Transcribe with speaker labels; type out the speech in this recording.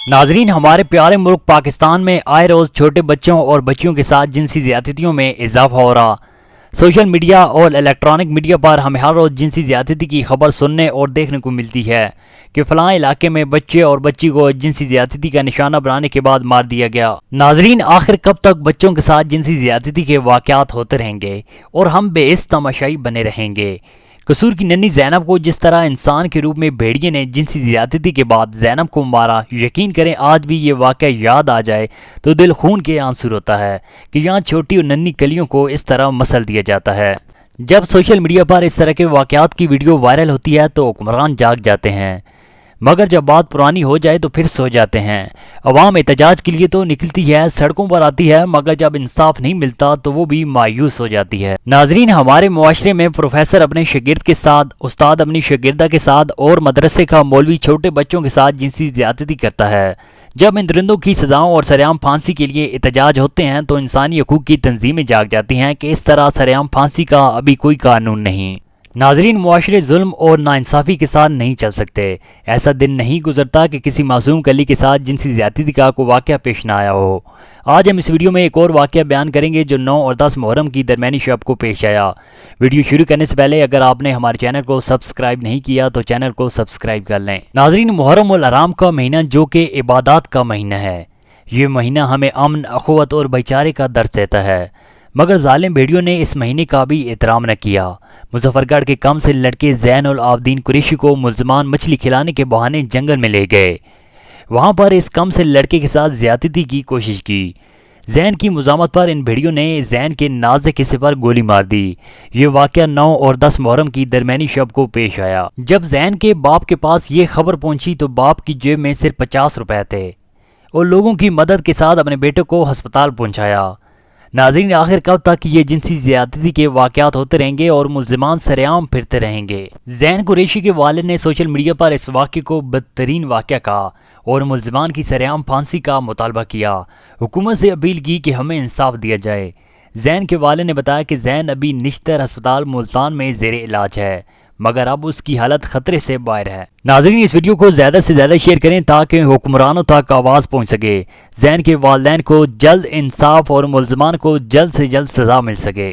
Speaker 1: नाजरीन, हमारे प्यारे मुल्क पाकिस्तान में आए रोज छोटे बच्चों और बच्चियों के साथ जिनसी ज्यादतियों में इजाफा हो रहा। सोशल मीडिया और इलेक्ट्रॉनिक मीडिया पर हमें हर रोज जिनसी ज्यादती की खबर सुनने और देखने को मिलती है कि फलां इलाके में बच्चे और बच्ची को जिनसी ज्यादती का निशाना बनाने के बाद मार दिया गया। नाजरीन, आखिर कब तक बच्चों के साथ जिनसी ज्यादती के वाकयात होते रहेंगे और हम बेइस तमाशाई बने रहेंगे? कसूर की नन्ही ज़ैनब को जिस तरह इंसान के रूप में भेड़िए ने जिनसी ज़्यादती के बाद ज़ैनब को मारा, यकीन करें आज भी ये वाक़या याद आ जाए तो दिल खून के आंसू होता है कि यहाँ छोटी और नन्ही कलियों को इस तरह मसल दिया जाता है। जब सोशल मीडिया पर इस तरह के वाक़यात की वीडियो वायरल होती है तो हुक्मरान जाग जाते हैं, मगर जब बात पुरानी हो जाए तो फिर सो जाते हैं। अवाम एहतजाज के लिए तो निकलती है, सड़कों पर आती है, मगर जब इंसाफ नहीं मिलता तो वो भी मायूस हो जाती है। नाजरीन, हमारे मुआशरे में प्रोफेसर अपने शागिर्द के साथ, उस्ताद अपनी शागिर्दा के साथ और मदरसे का मौलवी छोटे बच्चों के साथ जिनसी ज्यादती करता है। जब इन दरिंदों की सजाओं और सरेआम फांसी के लिए एहतजाज होते हैं तो इंसानी हकूक की तंजीमें जाग जाती हैं कि इस तरह सरेआम फांसी का अभी कोई कानून नहीं। नाजरीन, मुआशरे जुल्म और नाइंसाफ़ी के साथ नहीं चल सकते। ऐसा दिन नहीं गुजरता कि किसी मासूम कली के साथ जिनसी ज़्यादती का कोई वाक़या पेश ना आया हो। आज हम इस वीडियो में एक और वाक़या बयान करेंगे जो 9 और 10 मुहर्रम की दरमियानी शब को पेश आया। वीडियो शुरू करने से पहले अगर आपने हमारे चैनल को सब्सक्राइब नहीं किया तो चैनल को सब्सक्राइब कर लें। नाजरीन, मुहर्रम उल हराम का महीना जो कि इबादत का महीना है, ये महीना हमें अमन, अखुवत और भाईचारे का दर्ज देता है, मगर जालिम भेड़ियों ने इस महीने का भी एहतराम न किया। मुजफ्फरगढ़ के कम से लड़के ज़ैन उल आबदीन कुरैशी को मुल्ज़िमान मछली खिलाने के बहाने जंगल में ले गए। वहां पर इस कम से लड़के के साथ ज्यादती की कोशिश की। ज़ैन की मुज़ामत पर इन भेड़ियों ने ज़ैन के नाज़ुक हिस्से पर गोली मार दी। ये वाक़या 9 और 10 मुहर्रम की दरमियानी शब को पेश आया। जब ज़ैन के बाप के पास ये खबर पहुंची तो बाप की जेब में सिर्फ 50 रुपए थे और लोगों की मदद के साथ अपने बेटे को अस्पताल पहुंचाया। नाज़रीन, आखिर कब तक ये जिनसी ज़्यादती के वाक़यात होते रहेंगे और मुल्ज़िमान सरेआम फिरते रहेंगे? ज़ैन कुरैशी के वालिद ने सोशल मीडिया पर इस वाक़े को बदतरीन वाक़या कहा और मुल्ज़िमान की सरेआम फांसी का मुतालबा किया। हुकूमत से अपील की कि हमें इंसाफ दिया जाए। ज़ैन के वालिद ने बताया कि ज़ैन अभी निश्तर अस्पताल मुल्तान में ज़ेरे इलाज है, मगर अब उसकी हालत खतरे से बाहर है। नाज़रीन, इस वीडियो को ज़्यादा से ज़्यादा शेयर करें ताकि हुक्मरानों तक आवाज़ पहुंच सके। ज़ैन के वालिदैन को जल्द इंसाफ और मुल्ज़िमान को जल्द से जल्द सज़ा मिल सके।